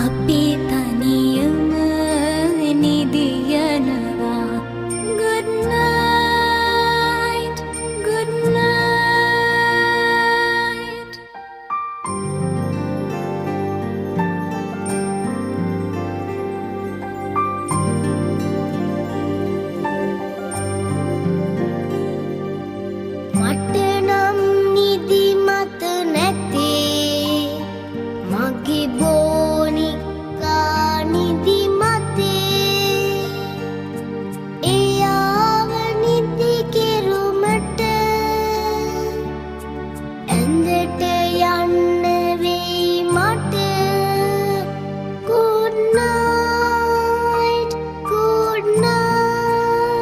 අපි තනියම නිදියනවා. Good night, good night. මට නම් නිදි මත නැතේ මගේ බෝනිකා නිදි මතේ එයාව නිදි කෙරුමට ඇඳට යන්න වෙයි මට. Good night, good night.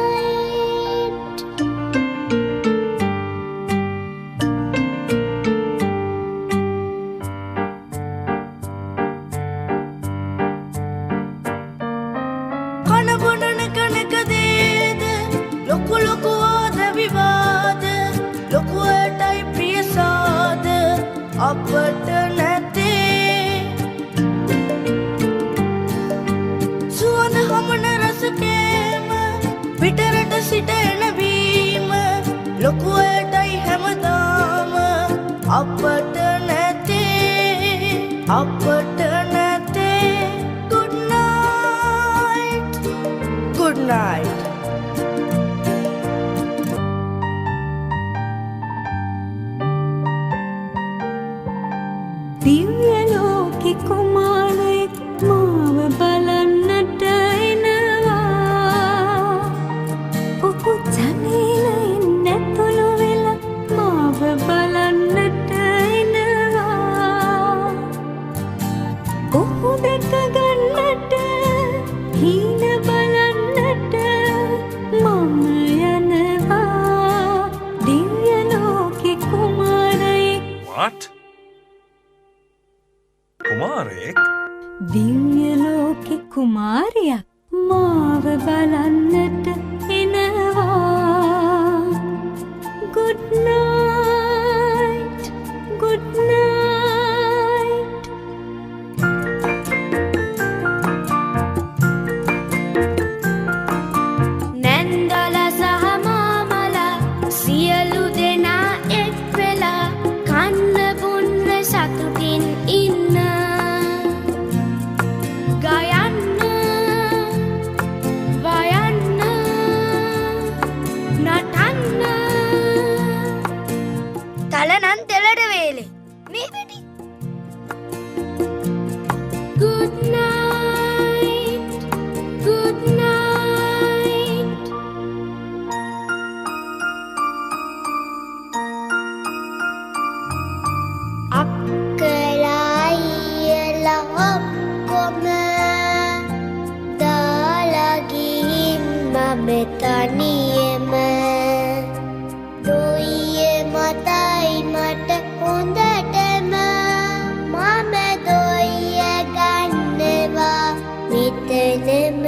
කන බොනන කනක දේද ලොකු ලොකු වාද විවාද ලොකුවටයි ප්‍රියසාද අපට නැතේ. සුවඳ හමන රසකේම පිටරට සිට එනවීම ලොකුවටයි හැමදාම අපට නැතේ. අපට නැතේ. Good night, good night. දිව්‍ය ලෝකෙ කුමාරයෙක් මාව බලන්නට එනවා. ඔහු ජනේලෙන් ඇතුළු වෙලා මාව බලන්නට එනවා. ඔහු දැක ගන්නට හීන බලන්නට මම යනවා. දිව්‍ය ලෝකෙ කුමාරයෙක්. What? කුමාරයෙක්? දිව්‍ය ලෝකෙ කුමාරයක් මාව බලන්නට එනවා. Good night, good night. නැන්දල සහ මාමලා සියලු දෙනා එක් වෙලා කන්න බොන්න සතුටින් ඉන්න. ගයන්න වයන්න නටන්න තලනන් තෙලට වේලේ මේ පිටි. Good night, good night. අක්කලා ඊයලා ඔක්කොම දාලා ගිහින් මම තනියම. දොයියේ මතයි මට හොඳටම මම දොයිය ගන්නවා මෙතනම.